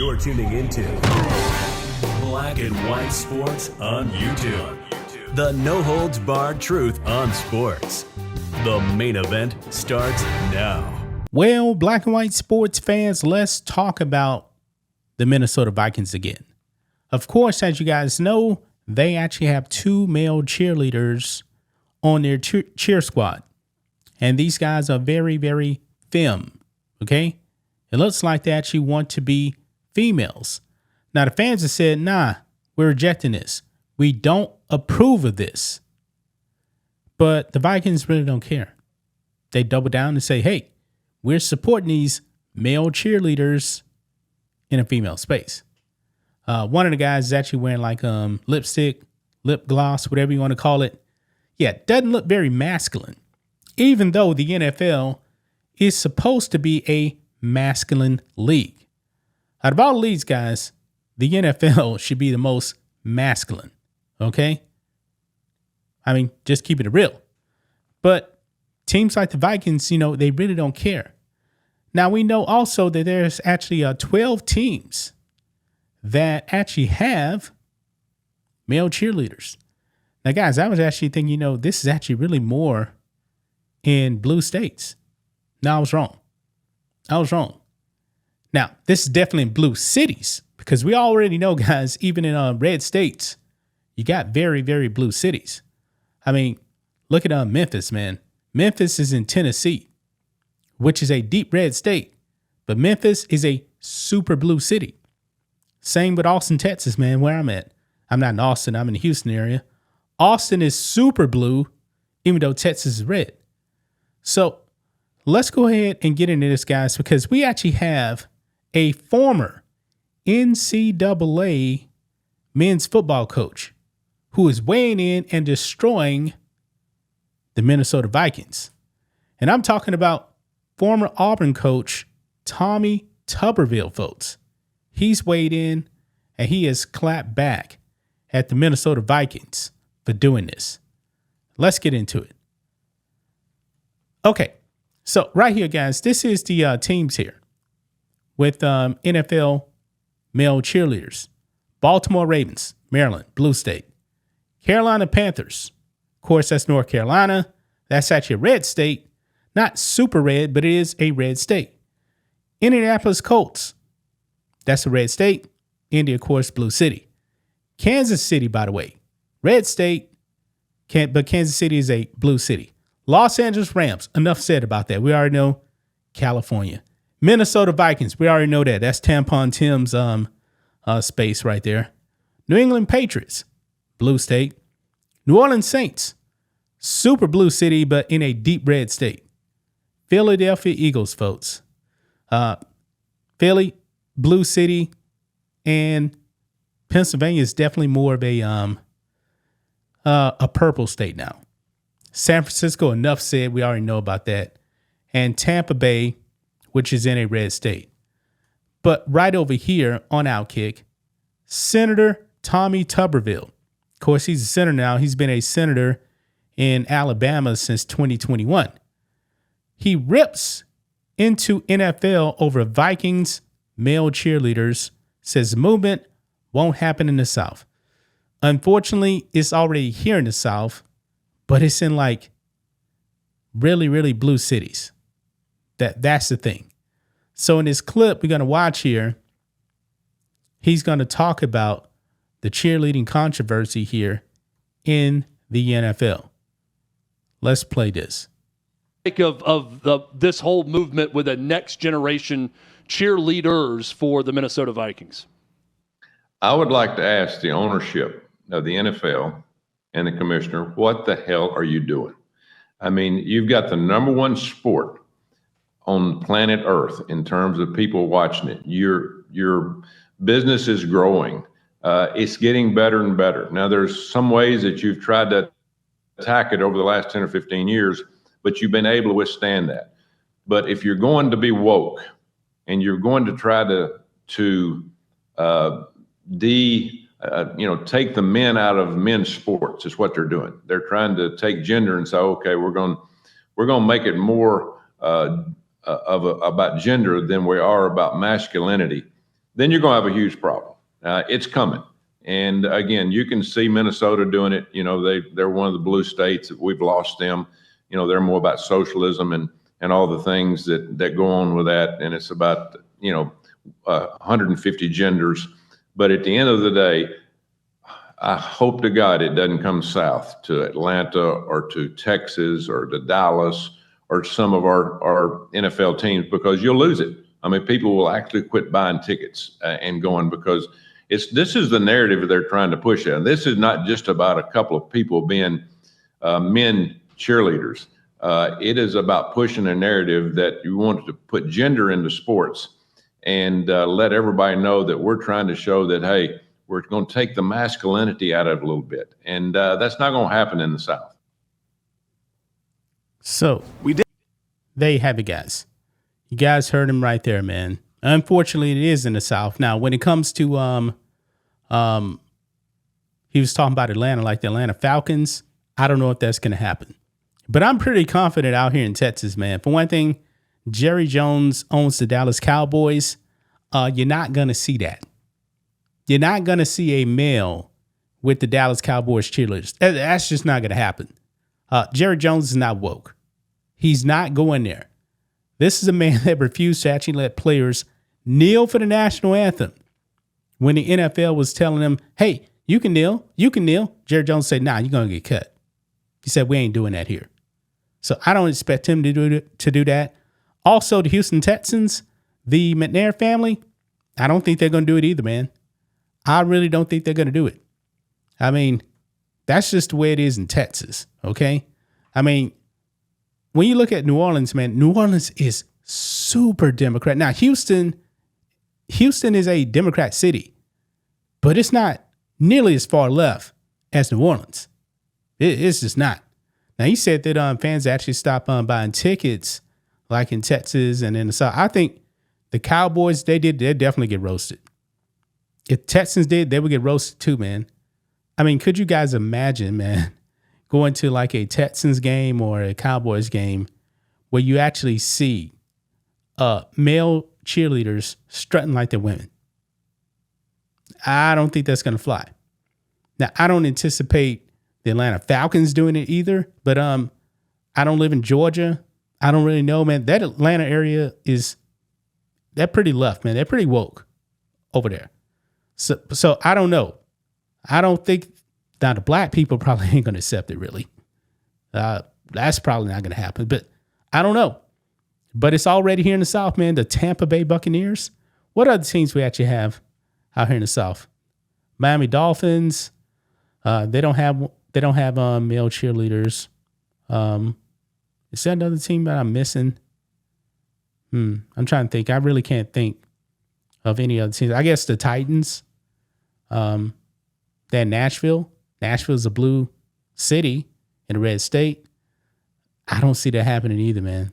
You're tuning into Black and White Sports on YouTube. The no-holds-barred truth on sports. The main event starts now. Well, Black and White Sports fans, let's talk about the Minnesota Vikings again. Of course, as you guys know, they actually have two male cheerleaders on their cheer squad. And these guys are very, very femme, okay? It looks like they actually want to be females. Now, the fans have said, nah, we're rejecting this. We don't approve of this. But the Vikings really don't care. They double down and say, hey, we're supporting these male cheerleaders in a female space. One of the guys is actually wearing like lipstick, lip gloss, whatever you want to call it. Yeah, it doesn't look very masculine, even though the NFL is supposed to be a masculine league. Out of all the leagues, guys, the NFL should be the most masculine, okay? I mean, just keep it real. But teams like the Vikings, they really don't care. Now, we know also that there's actually 12 teams that actually have male cheerleaders. Now, guys, I was actually thinking, this is actually really more in blue states. No, I was wrong. Now, this is definitely in blue cities because we already know, guys, even in red states, you got very, very blue cities. I mean, look at Memphis, man. Memphis is in Tennessee, which is a deep red state, but Memphis is a super blue city. Same with Austin, Texas, man, where I'm at. I'm not in Austin. I'm in the Houston area. Austin is super blue, even though Texas is red. So let's go ahead and get into this, guys, because we actually have a former NCAA men's football coach who is weighing in and destroying the Minnesota Vikings. And I'm talking about former Auburn coach Tommy Tuberville, folks. He's weighed in and he has clapped back at the Minnesota Vikings for doing this. Let's get into it. Okay, so right here, guys, this is the teams here with NFL male cheerleaders. Baltimore Ravens, Maryland, blue state. Carolina Panthers, of course, that's North Carolina. That's actually a red state. Not super red, but it is a red state. Indianapolis Colts, that's a red state. Indy, of course, blue city. Kansas City, by the way, red state, but Kansas City is a blue city. Los Angeles Rams, enough said about that. We already know California. Minnesota Vikings, we already know that. That's Tampon Tim's space right there. New England Patriots, blue state. New Orleans Saints, super blue city, but in a deep red state. Philadelphia Eagles, folks. Philly, blue city, and Pennsylvania is definitely more of a purple state now. San Francisco, enough said. We already know about that. And Tampa Bay, which is in a red state. But right over here on Outkick, Senator Tommy Tuberville. Of course, he's a senator now. He's been a senator in Alabama since 2021. He rips into NFL over Vikings male cheerleaders, says the movement won't happen in the South. Unfortunately, it's already here in the South, but it's in like really, really blue cities. That's the thing. So in this clip we're going to watch here, he's going to talk about the cheerleading controversy here in the NFL. Let's play this. Of this whole movement with a next generation cheerleaders for the Minnesota Vikings? I would like to ask the ownership of the NFL and the commissioner, what the hell are you doing? I mean, you've got the number one sport on planet Earth in terms of people watching it. Your business is growing. It's getting better and better. Now, there's some ways that you've tried to attack it over the last 10 or 15 years, but you've been able to withstand that. But if you're going to be woke and you're going to try to take the men out of men's sports, is what they're doing. They're trying to take gender and say, okay, we're going to make it more about gender than we are about masculinity. then you're going to have a huge problem. It's coming. And again, you can see Minnesota doing it. You know, they're one of the blue states. We've lost them. You know, they're more about socialism and all the things that go on with that. And it's about, 150 genders. But at the end of the day, I hope to God it doesn't come south to Atlanta or to Texas or to Dallas or some of our NFL teams, because you'll lose it. I mean, people will actually quit buying tickets and going, because this is the narrative they're trying to push at. And this is not just about a couple of people being men cheerleaders. It is about pushing a narrative that you want to put gender into sports and let everybody know that we're trying to show that, hey, we're going to take the masculinity out of it a little bit. And that's not going to happen in the South. So there you have it, guys. You guys heard him right there, man. Unfortunately, it is in the South. Now, when it comes to he was talking about Atlanta, like the Atlanta Falcons. I don't know if that's going to happen, but I'm pretty confident out here in Texas, man. For one thing, Jerry Jones owns the Dallas Cowboys. You're not going to see that. You're not going to see a male with the Dallas Cowboys cheerleaders. That's just not going to happen. Jerry Jones is not woke. He's not going there. This is a man that refused to actually let players kneel for the national anthem. When the NFL was telling him, hey, you can kneel. Jerry Jones said, nah, you're going to get cut. He said, we ain't doing that here. So I don't expect him to do that. Also, the Houston Texans, the McNair family, I don't think they're going to do it either, man. I really don't think they're going to do it. I mean, that's just the way it is in Texas, okay? I mean, when you look at New Orleans, man, New Orleans is super Democrat. Now, Houston is a Democrat city, but it's not nearly as far left as New Orleans. It's just not. Now, he said that fans actually stopped buying tickets like in Texas and in the South. I think the Cowboys, they'd definitely get roasted. If Texans did, they would get roasted too, man. I mean, could you guys imagine, man, going to like a Texans game or a Cowboys game where you actually see male cheerleaders strutting like they're women? I don't think that's going to fly. Now, I don't anticipate the Atlanta Falcons doing it either, but I don't live in Georgia. I don't really know, man. That Atlanta area they're pretty left, man. They're pretty woke over there. So I don't know. I don't think now the black people probably ain't going to accept it, really. That's probably not going to happen, but I don't know. But it's already here in the South, man. The Tampa Bay Buccaneers. What other teams we actually have out here in the South? Miami Dolphins. They don't have male cheerleaders. Is that another team that I'm missing? I'm trying to think. I really can't think of any other teams. I guess the Titans. That Nashville. Nashville's a blue city in a red state. I don't see that happening either, man.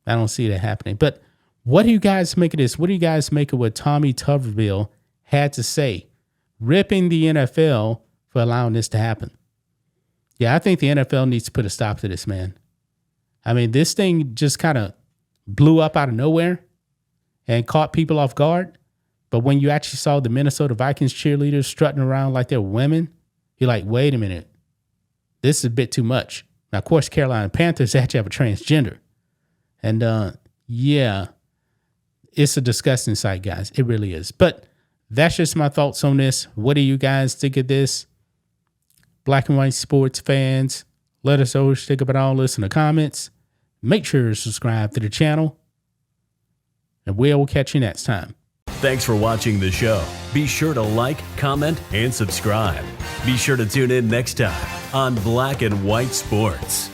I don't see that happening. But what do you guys make of this? What do you guys make of what Tommy Tuberville had to say, ripping the NFL for allowing this to happen? Yeah, I think the NFL needs to put a stop to this, man. I mean, this thing just kind of blew up out of nowhere and caught people off guard. But when you actually saw the Minnesota Vikings cheerleaders strutting around like they're women, you're like, wait a minute. This is a bit too much. Now, of course, Carolina Panthers actually have a transgender. And, yeah, it's a disgusting sight, guys. It really is. But that's just my thoughts on this. What do you guys think of this? Black and white sports fans, let us know what you think about all this in the comments. Make sure to subscribe to the channel. And we'll catch you next time. Thanks for watching the show. Be sure to like, comment, and subscribe. Be sure to tune in next time on Black and White Sports.